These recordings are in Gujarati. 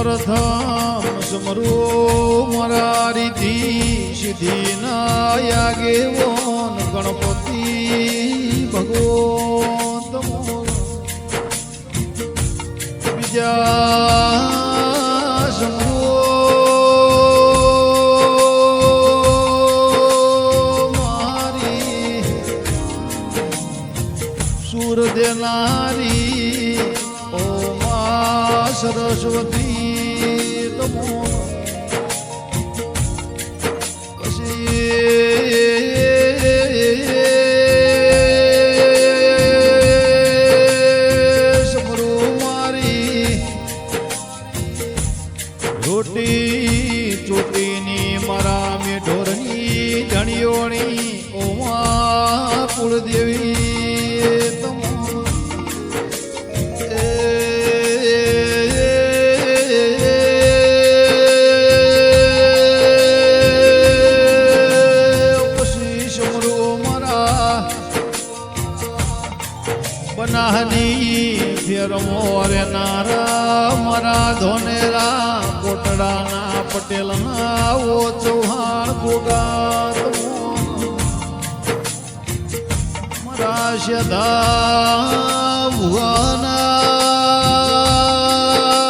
પ્રથમ સમરો મરારીથી સિદ્ધિ ના યાગે વોન ગણપતિ ભગવંત બીજા સમરો મારી સુર દેનારી ઓ મા સરસ્વતી રોટી ચોટીની મારા મેઢોરની ધણીઓની ઓમા કુળદેવી પછી સમરો મારા બનાહની ફેરમો રે નારા મારા ધોનેરા કોટડાના પટેલના ઓ ચૌહાણ ભોગા મારા સદા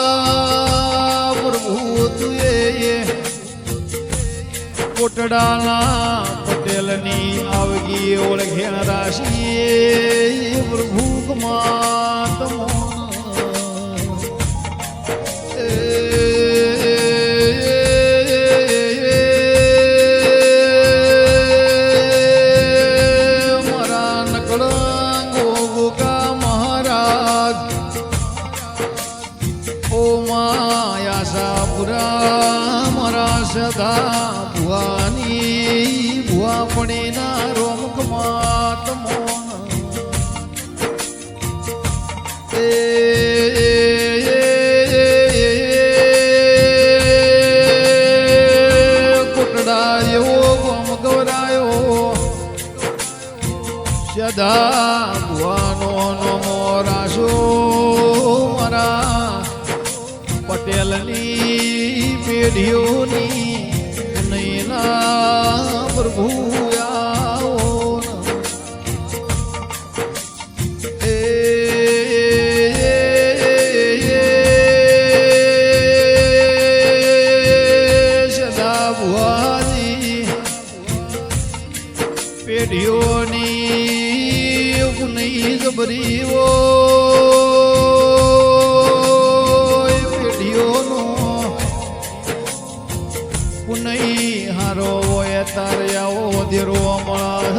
ભુવાના પ્રભુ તુએ કોટડાના પટેલની આવગી ઓળખેણ રાશિ પ્રભુ કમા તમો સદા ભુવાની ભુવા પણેના રોમકમાં તમો કોટડા એવો ગોમ ગવરાયો સદા ભુવાનો નમો રાશો મારા પટેલની પેઢીઓની નૈના પ્રભુ આવો સદા ભુવાજી પેઢીઓની નહીં જબરીઓ નહીં હારો હોય તારે આવો દેરો માત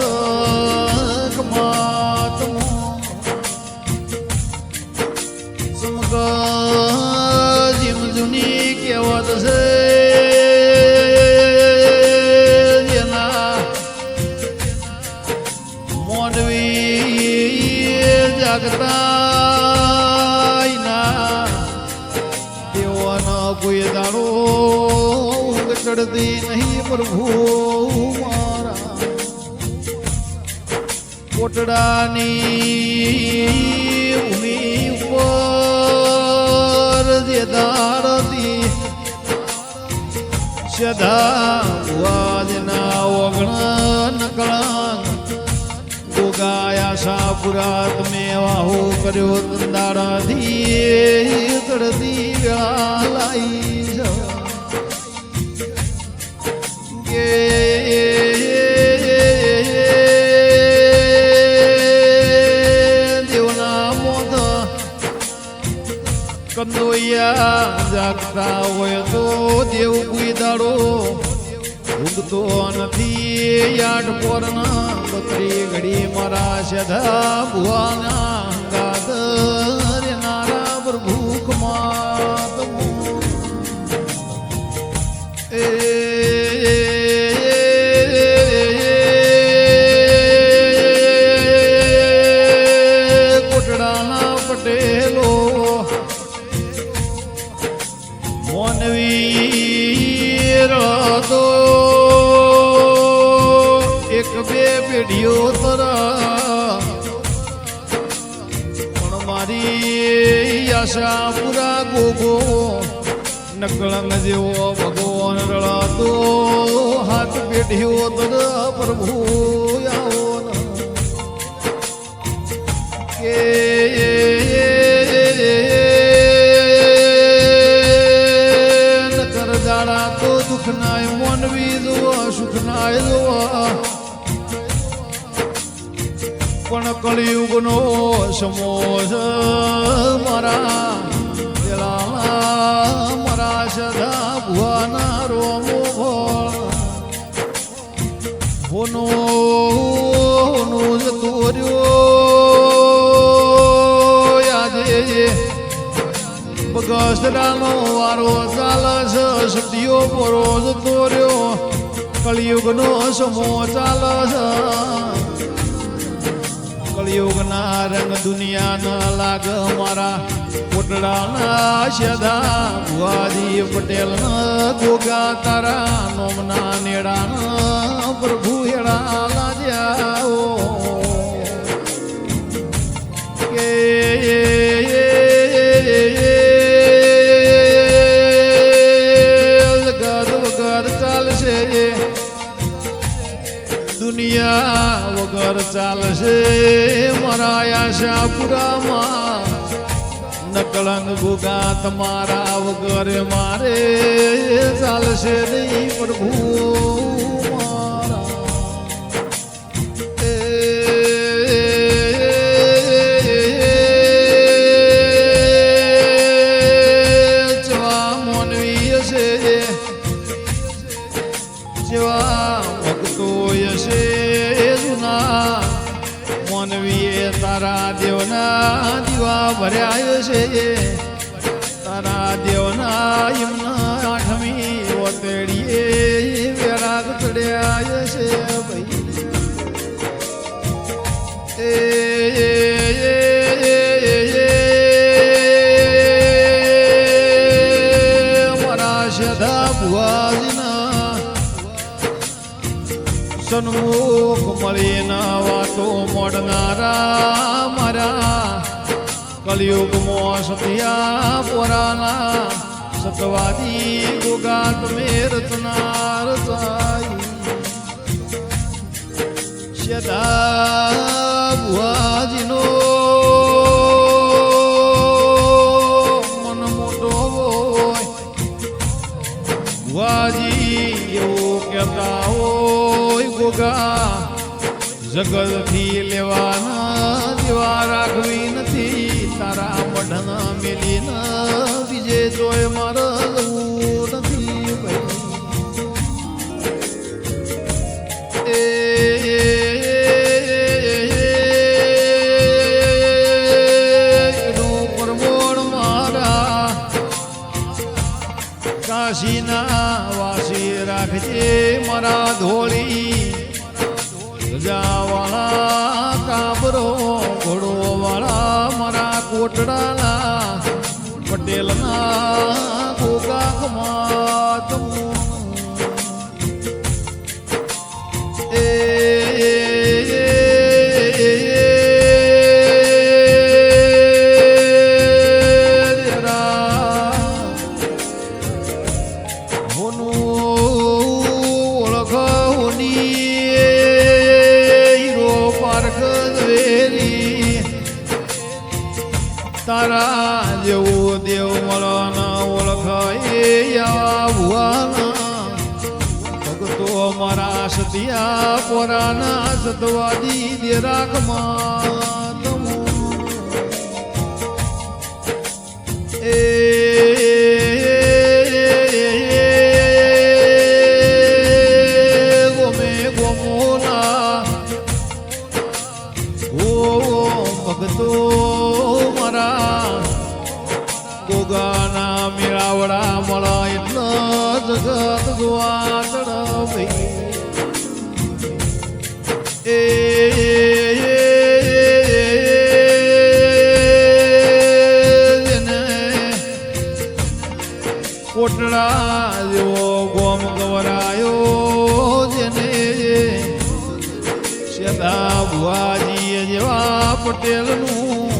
સમગીમ જૂની કહેવત છે જેના મોનવી જાગતા ના તેઓનો કોઈ દાડો ચડતી નહીં પ્રભુ મારા કોટડાની ભૂમિ ઉપર જે દાડતી સદા ભુવાજના ઓગણ નકળા ગોગાયા સાપુરા તમે વાહો કર્યો દાડાથી ચડતી વેળા લાઈ દેવના મોત કંદોયા જાગતા હોય તો દેવ કોઈ દાડો ઊંઘતો નથી યાદ પોરના બકરી ઘડી મારા સદા ભુવાના ગાદર નારા પ્રભુ કમાત કોટડાના પટેલો મોનવીર તો એક બે પેઢીઓ તરા પણ મારી આશા પૂરા ગોગો નકળંગ જેવો ભગવાન રળાતો હાથ પેઢીઓ તદ પ્રભુ આવો કે નકર જાડા તો દુઃખ નાય મોનવી જોવા સુખ નાય જોવા પણ કળિયુગ નો સમોસ મારા મારા સદા ભુવાના રોમો હોનો યાદે બગસરાનો વારો ચાલે છે સતીઓ પરો જતો રહ્યો કળિયુગનો સમો ચાલે છે કળિયુગના રંગ દુનિયા ન લાગ મારા કોટડાના સદા ભુવાજી પટેલ ગોગા તારા નોમના નેડા પ્રભુ હેડા લાજ્યા કે વગર ચાલશે દુનિયા વગર ચાલશે મારા આશાપુરામાં નકળંગ ભૂગા તમારા વગર મારે ચાલશે નહીં પ્રભુ ચવા મોનવી હશે જેવા ભક્તો હશે જૂના મોનવીએ તારા દેવના દીવા ભર્યા છે તારા દેવના યમના આઠમી ઓતેડીએ વેરાગ ચડ્યા છે ભાઈ મારા સદા ભુવાજીના સન્મુખ મળીના વાતો મોડનારા મારા કલિયુગમાં સતિયા પોરાના સતવાદી ગોગા તમે રચના રચાઈ સદા ભુવાજીનો મન મોટો હોય ભુવાજી એવું કહેતા હોય ગોગા જગતથી લેવાના દેવા રાખવી નથી તારા મઢના મેલીના બીજે જોય મારે જવું નથી એનું પરમોણ મારા કાશીના વાસી રાખજે મારા ધોળી વાળા કાબરો ઘોડો વાળા મારા કોટડાના પટેલના ગોગા કમાતું તારા જેવું દેવ મળવાના ઓળખાય ભુવાના ભગતો મારા સતિયા પોરાના સતવાદી દેરાકમાં ગોમે ગોમોલા ઓ ભગતો ગોગાના મેળાવડા મળા એટલા જગત જોવા ચડે કોટડા જેવો ગોમ ગવરાયો જેને સદા ભુવાજી જેવા પટેલનું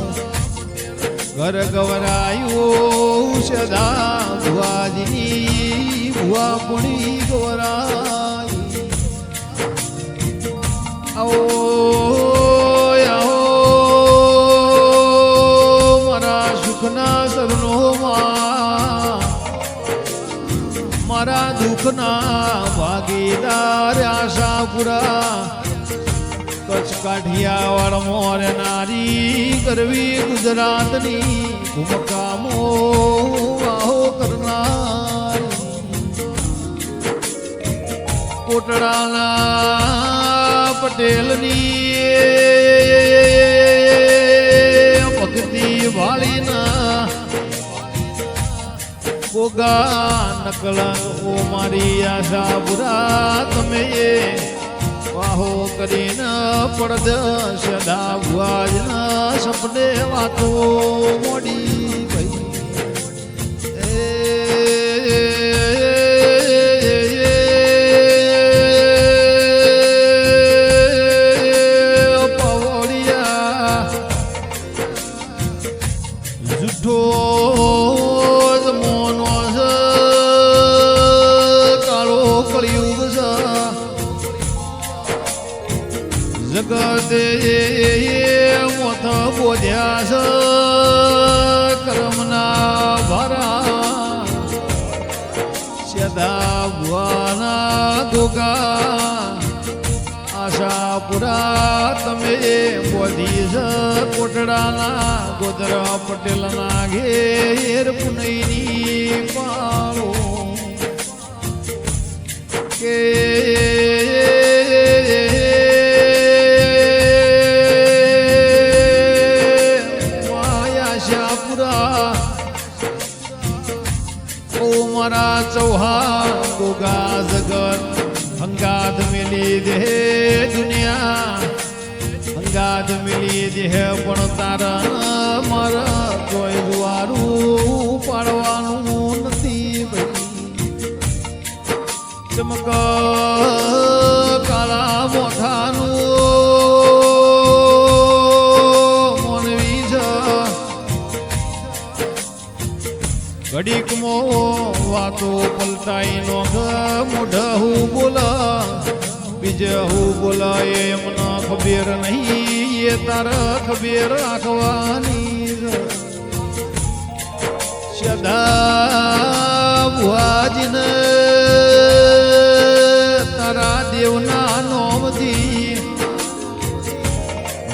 ઘર ગવરાયું સદા ભુવાજીની ભુવા પુણી ગવરાઈ આવો મારા સુખના સરનોમાં મારા દુઃખના ભાગીદાર આશાપુરા કચ્છ કાઠિયાવાડ મોર નારી કરવી ગુજરાતની ભૂમકામો વાહો કરનાર કોટડાના પટેલની ભક્તિ વાળીના ગોગા નકલંગ ઓ મારી આશાપુરા તમે વાહો કરીને પડદ સદા ભુવાજના સપને વાતો મોડી ભાઈ પવડિયા જૂઠો મોનો કાળો કળિયુગ જગતે મોથ બોધ્યા છે કર્મના ભરા સદા ભુવાના ગોગા આશાપુરા તમે બોધી છે કોટડાના ગોદર પટેલના ઘેર પુનઈની પાળો કે મારા ચૌહાણ ગોગા જગત હંગાત મિલી દે દુનિયા હંગાત મિલી દે પણ તારા મારા કોઈ જુવારું પાડવાનું નથી ભાઈ ચમક કાળા મોથાનું મોનવી છે ઘડીકમો વાતો પલટાઈ નો મોઢ હું બોલા બીજે હું બોલા એમને ખબર નહીં એ તારા ખબર રાખવાની સદા ભુવાજીને તારા દેવના નોમથી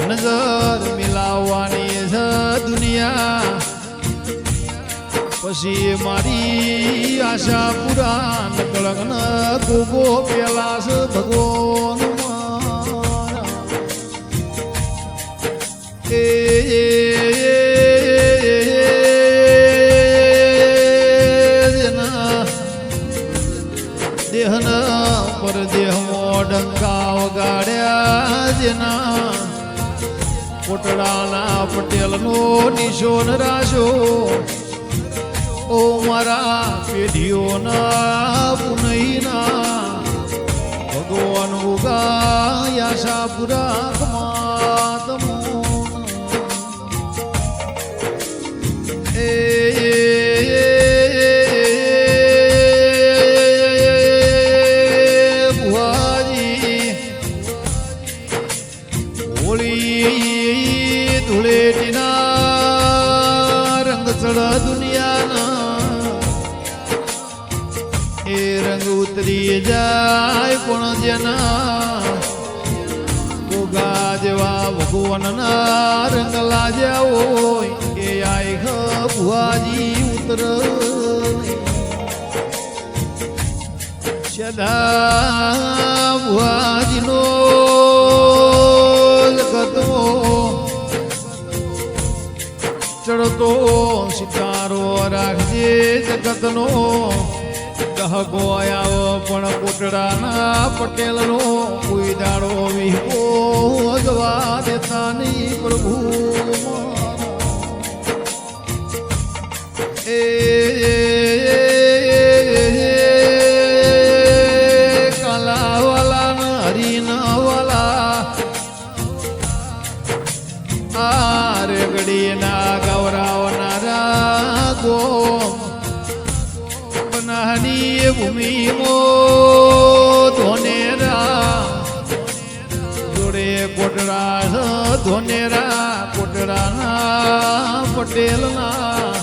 નજર મિલાવવાની છે દુનિયા પછી મારી આશાપુરા નકળંગ ગોગો પેલા છે ભગવાન દેહના પર દેહમાં ડંકા વગાડ્યા જેના કોટડાના પટેલનો નિશોન રાશો ઓ મારા પેઢીઓના પુનઈના ભગવાન ઉગા આશાપુરા કમાતમો ભુવાજી હોળી ધૂળેટીના રંગ ચડ દુનિયાના એ રંગ ઉતરી જાય પણ જેના ગોગા જેવા ભગવાનના રંગ લાજ્યા હોય એ આય ભુવાજી ઉતર સદા ભુવાજીનો જગતો ચડતો સિતારો રાખજે જગતનો કહગો આવો પણ કોટડાના પટેલનો કોઈ દાડો વિહો જવા દેતા નહીં પ્રભુ કાલાવાલા હરીનાવાલા આ રેગડીના ગૌરાવના ગણાની ભૂમિ ધોનેરા જોડે કોટડા ધોનેરા કોટડાના પટેલના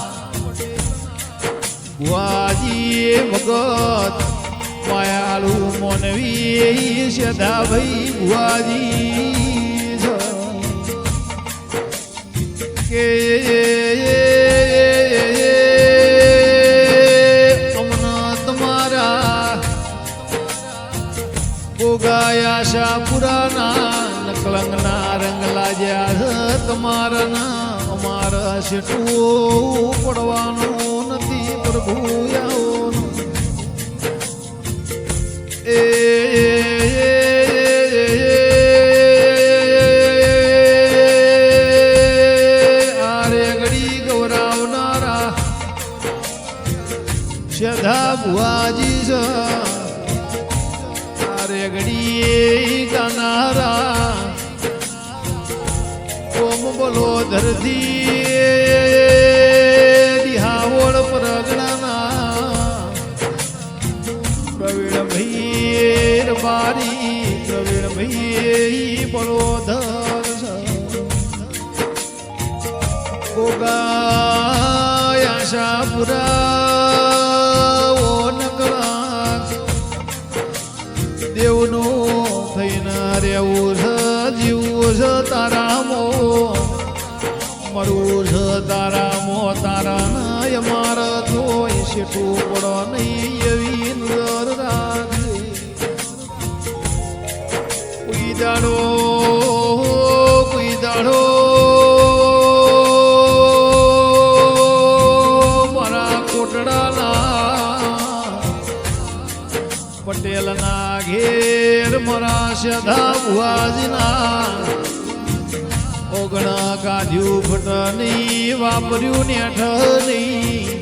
ભુવાજી ભગત માયાળુ મોનવી સદાભાઈ ભુવાજી કે ગાયા પુરાના નકલંગના રંગ લાજ્યા તમારા અમારા શેઠું પડવાનું નથી પ્રભુ એ આરે ઘડી ગૌરાવનારા શ્રદ્ધા ભુવાજી છે રેગડી ગાનારા ઓમ બોલો ધરતી દિહાવળ પરગણાના પ્રવીણ ભાઈ બારી પ્રવીણ ભાઈ બોલો ધર આશાપુરા દેવનું થઈને રહેવું છે જીવવું છે તારામો મરવું છે તારામો તારા અમારા જોઈ શેઠું પડો નહીં એવી નજર રાખજે કોઈ દાડો મારા કોટડાના પટેલના ઘેર મરા સદા ભુવાજીના ઓગણા કાઢ્યું ફટની વાપર્યું નેઠની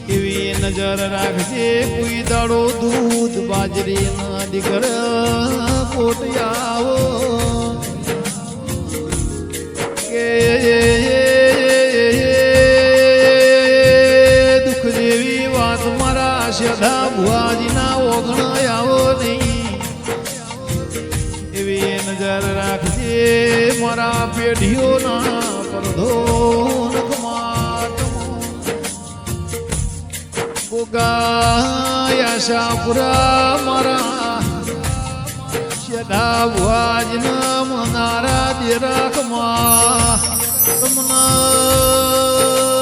એવી નજર રાખજે કોઈ દાડો દૂધ બાજરી ના દીકર પોટિયાવો કે દુઃખ જેવી વાત મારા સદા ભુવાજીના ઓગણા આવો નહીં એવી નજર રાખજે મારા પેઢીઓના પરધો આશાપુરા મારા સદા ભુવાજીના મનારા દે રાખમાં તમને